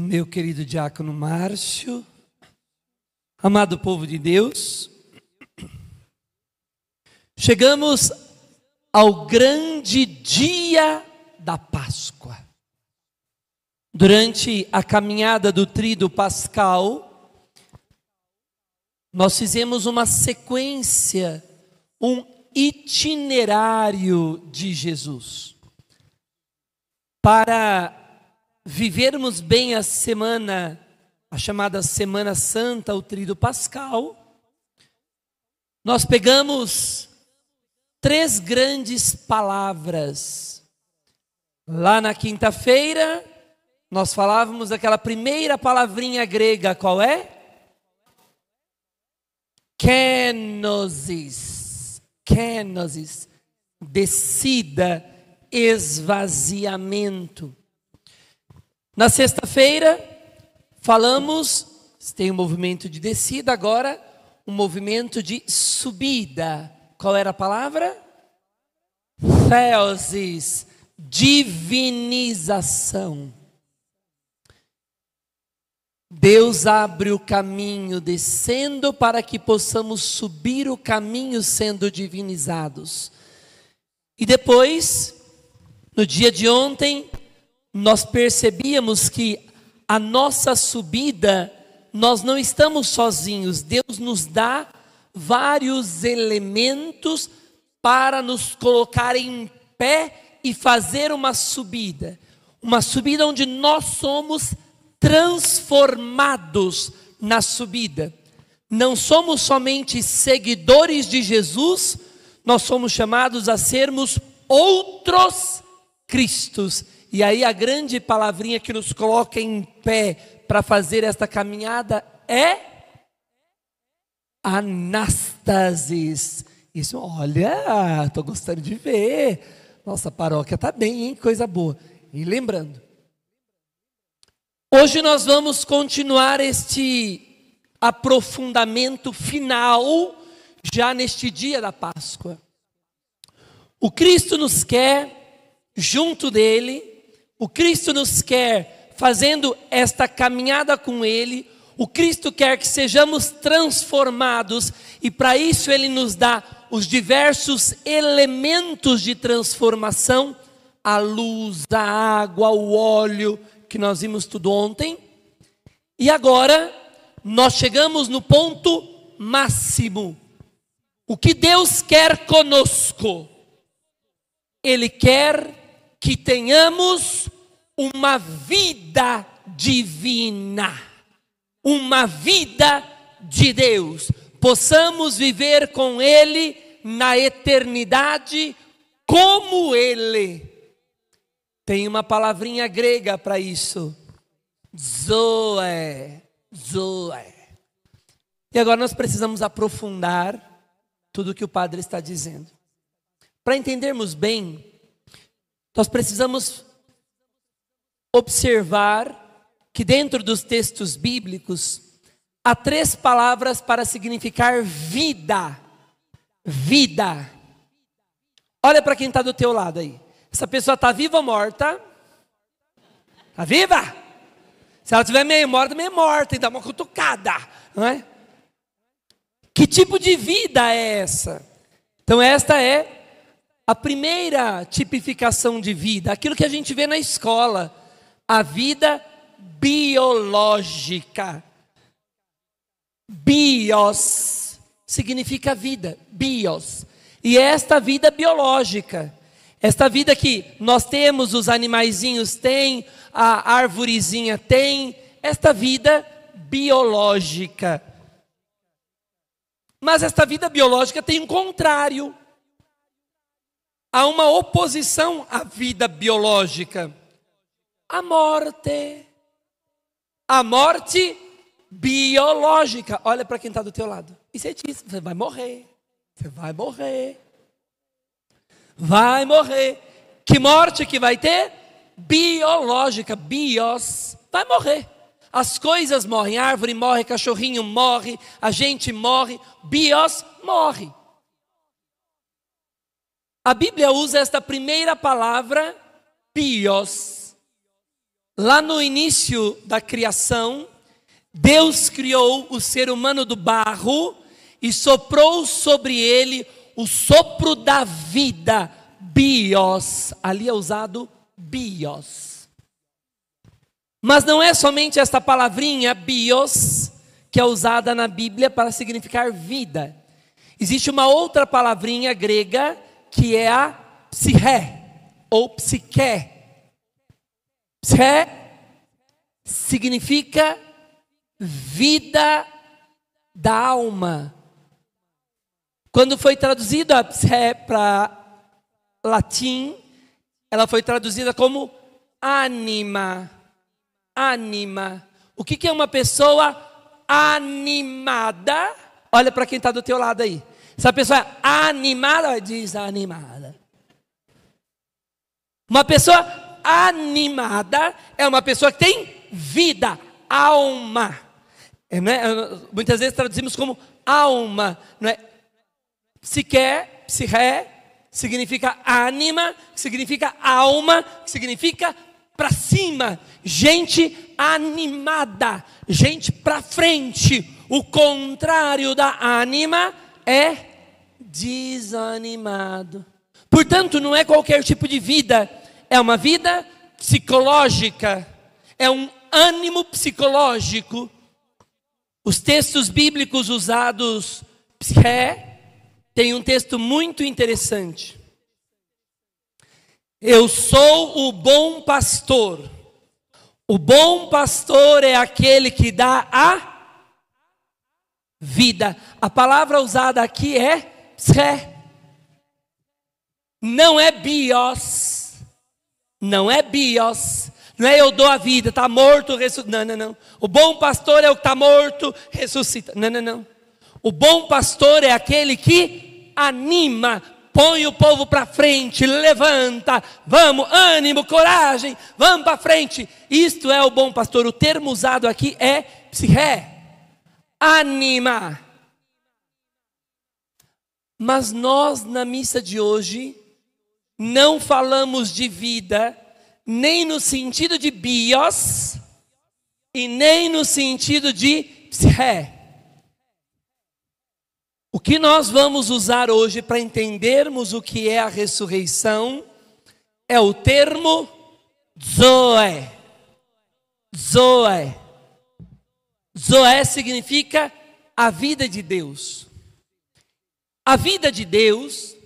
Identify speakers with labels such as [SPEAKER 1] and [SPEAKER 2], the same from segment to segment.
[SPEAKER 1] Meu querido diácono Márcio, amado povo de Deus, chegamos ao grande dia da Páscoa. Durante a caminhada do Tríduo Pascal, nós fizemos uma sequência, um itinerário de Jesus. Para vivermos bem a semana, a chamada Semana Santa, o Tríduo Pascal, nós pegamos 3 grandes palavras. Lá na quinta-feira, nós falávamos daquela primeira palavrinha grega, qual é? Kenosis. Kenosis. Descida, esvaziamento. Na sexta-feira, falamos, tem um movimento de descida, agora um movimento de subida. Qual era a palavra? Theosis, divinização. Deus abre o caminho descendo para que possamos subir o caminho sendo divinizados. E depois, no dia de ontem, nós percebíamos que a nossa subida, nós não estamos sozinhos. Deus nos dá vários elementos para nos colocar em pé e fazer uma subida. Uma subida onde nós somos transformados na subida. Não somos somente seguidores de Jesus, nós somos chamados a sermos outros Cristos. E aí a grande palavrinha que nos coloca em pé para fazer esta caminhada é anástasis. Isso, olha, estou gostando de ver. Nossa, a paróquia está bem, hein? Coisa boa. E lembrando, hoje nós vamos continuar este aprofundamento final, já neste dia da Páscoa. O Cristo nos quer junto dele, o Cristo nos quer fazendo esta caminhada com ele, o Cristo quer que sejamos transformados e para isso ele nos dá os diversos elementos de transformação, a luz, a água, o óleo, que nós vimos tudo ontem. E agora nós chegamos no ponto máximo. O que Deus quer conosco? Ele quer que tenhamos uma vida divina, uma vida de Deus, possamos viver com Ele na eternidade como Ele. Tem uma palavrinha grega para isso, zoe, zoe. E agora nós precisamos aprofundar tudo o que o padre está dizendo. Para entendermos bem, nós precisamos observar que dentro dos textos bíblicos há 3 palavras para significar vida. Vida. Olha para quem está do teu lado aí. Essa pessoa está viva ou morta? Está viva? Se ela estiver meio morta, e dá uma cutucada, não é? Que tipo de vida é essa? Então esta é a primeira tipificação de vida, aquilo que a gente vê na escola, a vida biológica. Bios significa vida, bios. E é esta vida biológica, esta vida que nós temos, os animaizinhos têm, a arvorezinha tem, esta vida biológica. Mas esta vida biológica tem um contrário. Há uma oposição à vida biológica. A morte. A morte biológica. Olha para quem está do teu lado. E você diz, você vai morrer. Você vai morrer. Vai morrer. Que morte que vai ter? Biológica. Bios. Vai morrer. As coisas morrem. A árvore morre, cachorrinho morre, a gente morre. Bios morre. A Bíblia usa esta primeira palavra, bios. Lá no início da criação, Deus criou o ser humano do barro e soprou sobre ele o sopro da vida, bios. Ali é usado bios. Mas não é somente esta palavrinha, bios, que é usada na Bíblia para significar vida. Existe uma outra palavrinha grega que é a psiché, ou psique. Psiché significa vida da alma. Quando foi traduzido a psiché para latim, ela foi traduzida como anima. Anima. O que é uma pessoa animada? Olha para quem está do teu lado aí. Essa pessoa é animada ou desanimada? Uma pessoa animada é uma pessoa que tem vida, alma. Muitas vezes traduzimos como alma. Não é? Psiché, significa ânima, significa alma, significa para cima. Gente animada, gente para frente. O contrário da ânima é desanimado. Portanto, não é qualquer tipo de vida, é uma vida psicológica, é um ânimo psicológico. Os textos bíblicos usados, psiché, tem um texto muito interessante. Eu sou o bom pastor. O bom pastor é aquele que dá a vida. A palavra usada aqui é psiché. Não é bios. Não é bios. Não é eu dou a vida, está morto, ressuscita. Não. O bom pastor é o que está morto, ressuscita. Não. O bom pastor é aquele que anima, põe o povo para frente, levanta, vamos, ânimo, coragem, vamos para frente. Isto é o bom pastor. O termo usado aqui é psiché, anima. Mas nós na missa de hoje não falamos de vida, nem no sentido de bios e nem no sentido de psiché. O que nós vamos usar hoje para entendermos o que é a ressurreição é o termo zoe. Zoe. Zoe significa a vida de Deus. A vida de Deus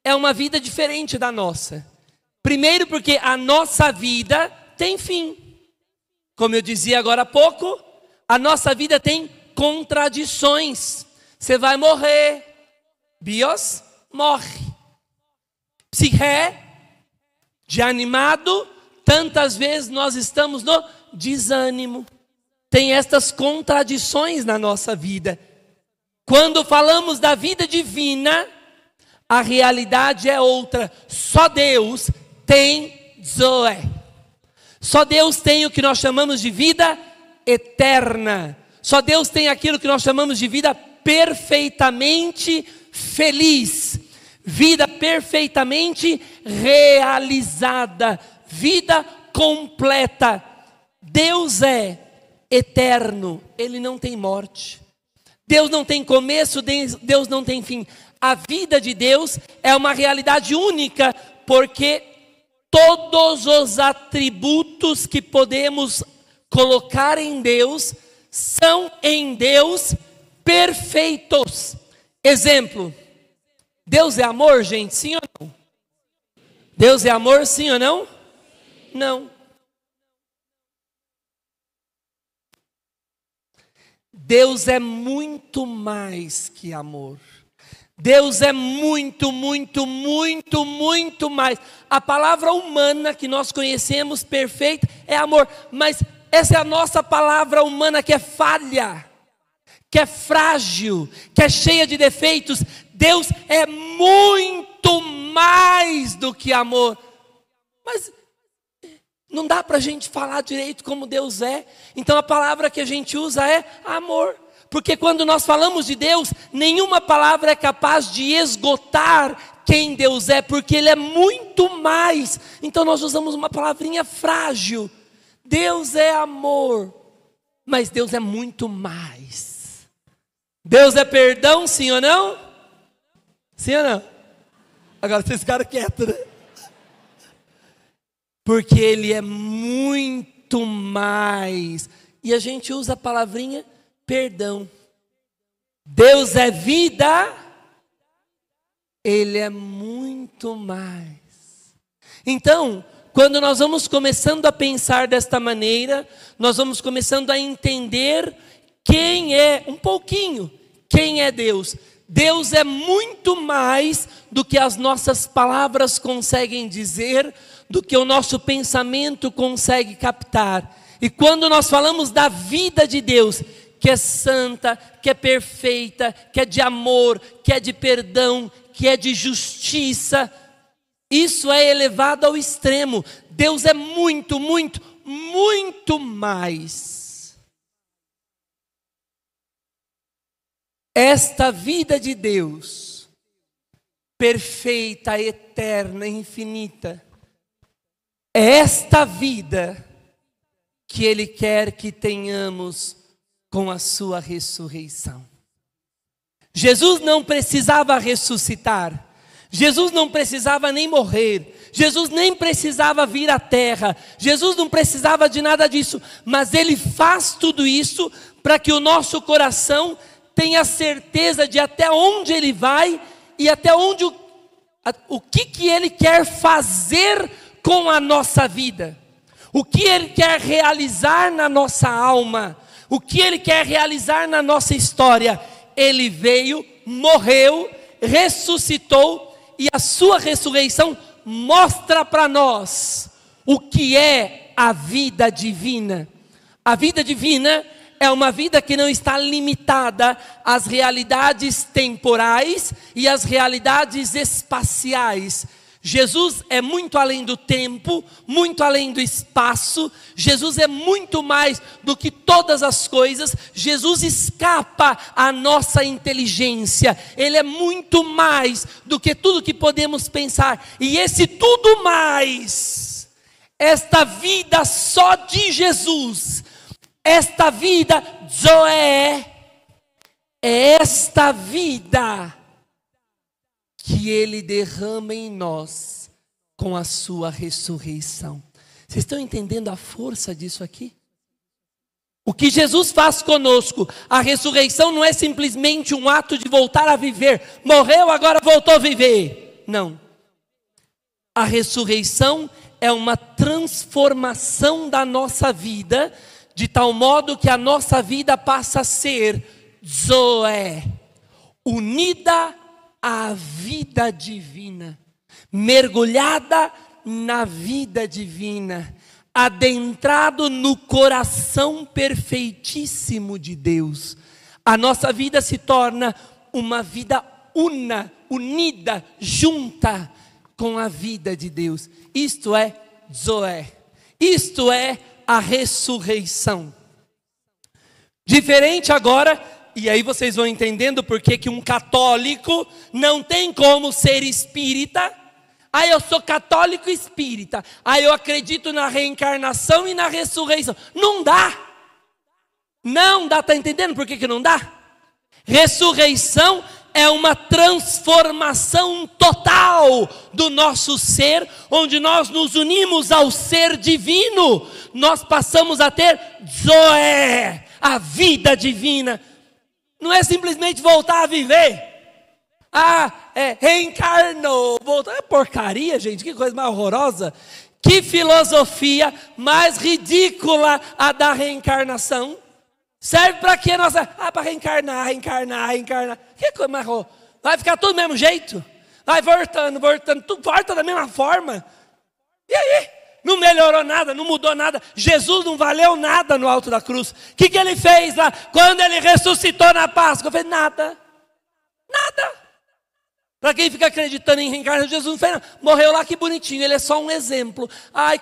[SPEAKER 1] é uma vida diferente da nossa. Primeiro porque a nossa vida tem fim. Como eu dizia agora há pouco, a nossa vida tem contradições. Você vai morrer. Bios, morre. Psiché, de animado, tantas vezes nós estamos no desânimo. Tem estas contradições na nossa vida. Quando falamos da vida divina, a realidade é outra. Só Deus tem zoe. Só Deus tem o que nós chamamos de vida eterna. Só Deus tem aquilo que nós chamamos de vida perfeitamente feliz, vida perfeitamente realizada, vida completa. Deus é eterno, Ele não tem morte. Deus não tem começo, Deus não tem fim. A vida de Deus é uma realidade única, porque todos os atributos que podemos colocar em Deus são em Deus perfeitos. Exemplo, Deus é amor, gente, sim ou não? Deus é amor, sim ou não? Não. Deus é muito mais que amor. Deus é muito mais. A palavra humana que nós conhecemos perfeita é amor, mas essa é a nossa palavra humana que é falha, que é frágil, que é cheia de defeitos. Deus é muito mais do que amor. Mas não dá para a gente falar direito como Deus é. Então a palavra que a gente usa é amor. Porque quando nós falamos de Deus, nenhuma palavra é capaz de esgotar quem Deus é, porque Ele é muito mais. Então nós usamos uma palavrinha frágil. Deus é amor, mas Deus é muito mais. Deus é perdão, sim ou não? Sim ou não? Agora vocês ficaram quietos, né? Porque Ele é muito mais. E a gente usa a palavrinha perdão. Deus é vida, Ele é muito mais. Então, quando nós vamos começando a pensar desta maneira, nós vamos começando a entender quem é, um pouquinho, quem é Deus. Deus é muito mais do que as nossas palavras conseguem dizer, do que o nosso pensamento consegue captar. E quando nós falamos da vida de Deus, que é santa, que é perfeita, que é de amor, que é de perdão, que é de justiça, isso é elevado ao extremo. Deus é muito, muito, muito mais. Esta vida de Deus, perfeita, eterna, infinita, é esta vida que Ele quer que tenhamos com a sua ressurreição. Jesus não precisava ressuscitar. Jesus não precisava nem morrer, Jesus nem precisava vir à terra, Jesus não precisava de nada disso, mas Ele faz tudo isso para que o nosso coração tenha certeza de até onde Ele vai e até onde o que Ele quer fazer com a nossa vida, o que Ele quer realizar na nossa alma, o que Ele quer realizar na nossa história. Ele veio, morreu, ressuscitou, e a sua ressurreição mostra para nós o que é a vida divina. A vida divina é uma vida que não está limitada às realidades temporais e às realidades espaciais. Jesus é muito além do tempo, muito além do espaço. Jesus é muito mais do que todas as coisas. Jesus escapa à nossa inteligência. Ele é muito mais do que tudo que podemos pensar. E esse tudo mais, esta vida só de Jesus, esta vida Zoé, é esta vida que Ele derrama em nós com a sua ressurreição. Vocês estão entendendo a força disso aqui? O que Jesus faz conosco, a ressurreição não é simplesmente um ato de voltar a viver. Morreu, agora voltou a viver. Não. A ressurreição é uma transformação da nossa vida, de tal modo que a nossa vida passa a ser Zoé, unida a vida divina, mergulhada na vida divina, adentrado no coração perfeitíssimo de Deus. A nossa vida se torna uma vida unida, junta com a vida de Deus. Isto é Zoé, isto é a ressurreição. Diferente agora. E aí vocês vão entendendo por que um católico não tem como ser espírita. Eu sou católico espírita. Eu acredito na reencarnação e na ressurreição. Não dá. Não dá, tá entendendo por que não dá? Ressurreição é uma transformação total do nosso ser, onde nós nos unimos ao ser divino. Nós passamos a ter Zoé, a vida divina. Não é simplesmente voltar a viver. Reencarnou, voltou. É porcaria, gente, que coisa mais horrorosa. Que filosofia mais ridícula a da reencarnação. Serve para quê? Para reencarnar. Que coisa mais horrorosa. Vai ficar tudo do mesmo jeito? Vai voltando, tudo volta da mesma forma. E aí? Não melhorou nada, não mudou nada. Jesus não valeu nada no alto da cruz. O que Ele fez lá? Quando Ele ressuscitou na Páscoa, fez nada. Nada. Para quem fica acreditando em reencarnação, Jesus não fez nada. Morreu lá, que bonitinho, Ele é só um exemplo.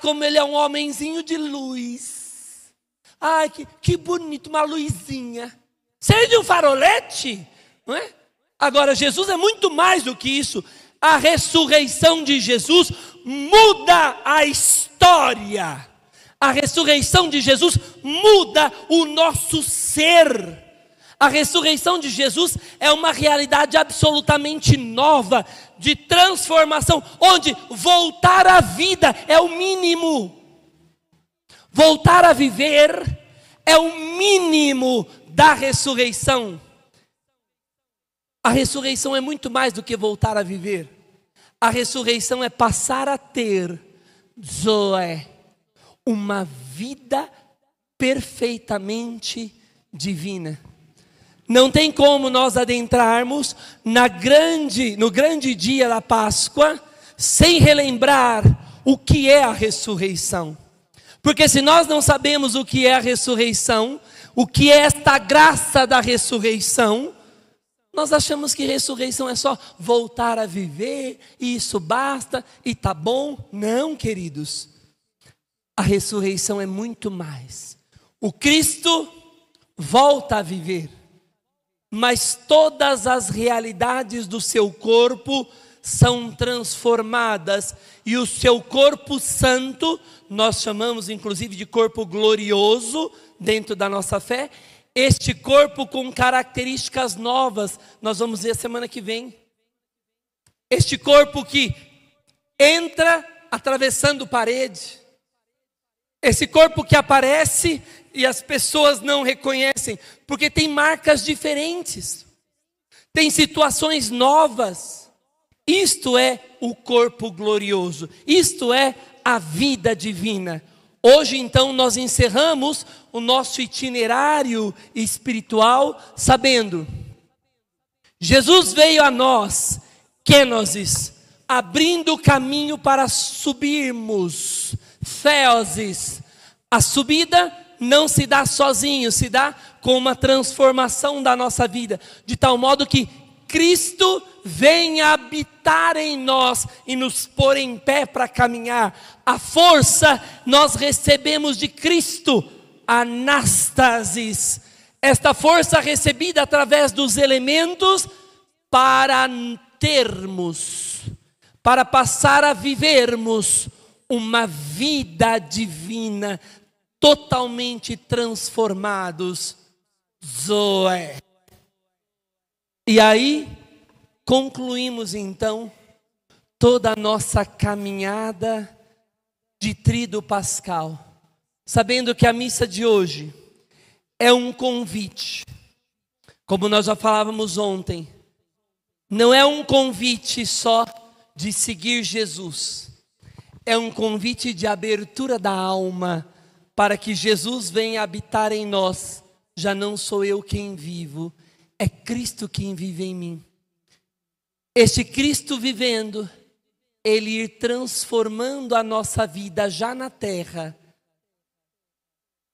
[SPEAKER 1] Como Ele é um homenzinho de luz. Que bonito, uma luzinha. Seria de um farolete, não é? Agora, Jesus é muito mais do que isso. A ressurreição de Jesus muda a história. A ressurreição de Jesus muda o nosso ser. A ressurreição de Jesus é uma realidade absolutamente nova, de transformação, onde voltar à vida é o mínimo. Voltar a viver é o mínimo da ressurreição. A ressurreição é muito mais do que voltar a viver. A ressurreição é passar a ter, Zoé, uma vida perfeitamente divina. Não tem como nós adentrarmos no grande dia da Páscoa sem relembrar o que é a ressurreição. Porque se nós não sabemos o que é a ressurreição, o que é esta graça da ressurreição, nós achamos que ressurreição é só voltar a viver, e isso basta, e tá bom. Não, queridos. A ressurreição é muito mais. O Cristo volta a viver, mas todas as realidades do seu corpo são transformadas, e o seu corpo santo, nós chamamos inclusive de corpo glorioso dentro da nossa fé, este corpo com características novas, nós vamos ver semana que vem. Este corpo que entra atravessando parede, esse corpo que aparece e as pessoas não reconhecem, porque tem marcas diferentes, tem situações novas. Isto é o corpo glorioso, isto é a vida divina. Hoje então nós encerramos o nosso itinerário espiritual sabendo, Jesus veio a nós, kenosis, abrindo o caminho para subirmos, theosis. A subida não se dá sozinho, se dá com uma transformação da nossa vida, de tal modo que Cristo vem habitar em nós e nos pôr em pé para caminhar. A força nós recebemos de Cristo, anástasis. Esta força recebida através dos elementos para termos, para passar a vivermos uma vida divina, totalmente transformados, Zoé. E aí, concluímos então toda a nossa caminhada de tríduo pascal, sabendo que a missa de hoje é um convite, como nós já falávamos ontem, não é um convite só de seguir Jesus, é um convite de abertura da alma, para que Jesus venha habitar em nós. Já não sou eu quem vivo, é Cristo quem vive em mim. Este Cristo vivendo, Ele ir transformando a nossa vida já na terra,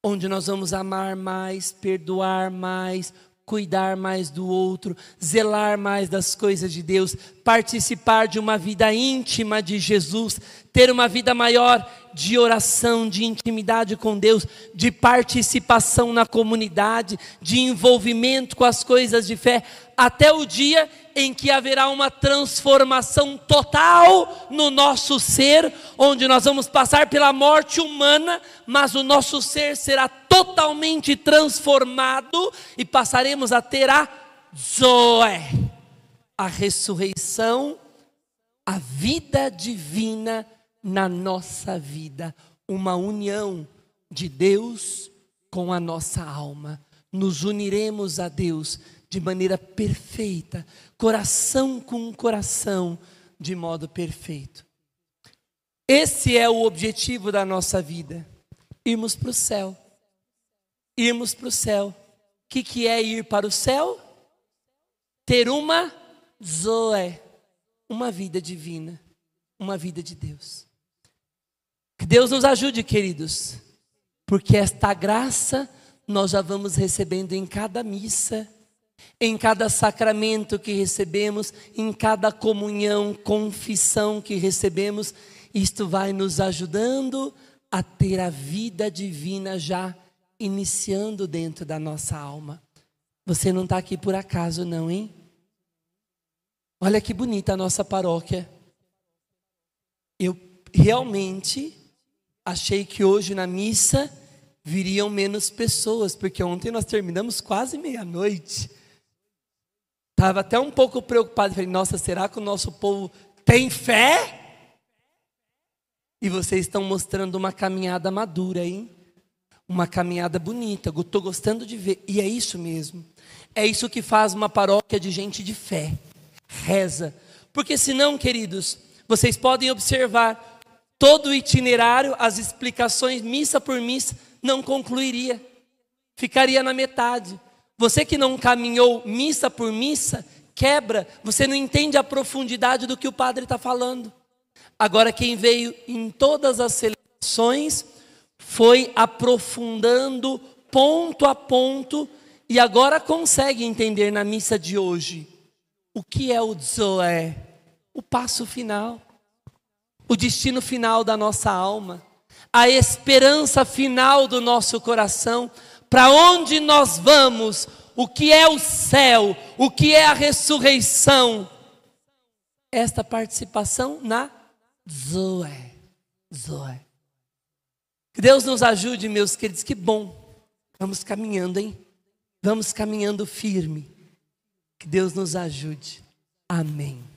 [SPEAKER 1] onde nós vamos amar mais, perdoar mais, cuidar mais do outro, zelar mais das coisas de Deus, participar de uma vida íntima de Jesus, ter uma vida maior de oração, de intimidade com Deus, de participação na comunidade, de envolvimento com as coisas de fé, até o dia em que haverá uma transformação total no nosso ser, onde nós vamos passar pela morte humana, mas o nosso ser será totalmente transformado e passaremos a ter a Zoé, a ressurreição, a vida divina na nossa vida, uma união de Deus com a nossa alma. Nos uniremos a Deus de maneira perfeita, coração com coração, de modo perfeito. Esse é o objetivo da nossa vida, irmos para o céu. Irmos para o céu. O que é ir para o céu? Ter uma Zoé, uma vida divina, uma vida de Deus. Que Deus nos ajude, queridos, porque esta graça nós já vamos recebendo em cada missa, em cada sacramento que recebemos, em cada comunhão, confissão que recebemos. Isto vai nos ajudando a ter a vida divina já iniciando dentro da nossa alma. Você não está aqui por acaso não, hein? Olha que bonita a nossa paróquia. Eu realmente achei que hoje na missa viriam menos pessoas, porque ontem nós terminamos quase meia-noite. Estava até um pouco preocupado, falei, nossa, será que o nosso povo tem fé? E vocês estão mostrando uma caminhada madura, hein? Uma caminhada bonita, estou gostando de ver, e é isso mesmo. É isso que faz uma paróquia de gente de fé, reza. Porque senão, queridos, vocês podem observar, todo o itinerário, as explicações, missa por missa, não concluiria, ficaria na metade. Você que não caminhou missa por missa, quebra, você não entende a profundidade do que o padre está falando. Agora quem veio em todas as celebrações foi aprofundando ponto a ponto e agora consegue entender na missa de hoje o que é o Zoé, o passo final, o destino final da nossa alma, a esperança final do nosso coração, para onde nós vamos, o que é o céu, o que é a ressurreição. Esta participação na Zoé. Zoé. Que Deus nos ajude, meus queridos, que bom. Vamos caminhando, hein? Vamos caminhando firme. Que Deus nos ajude. Amém.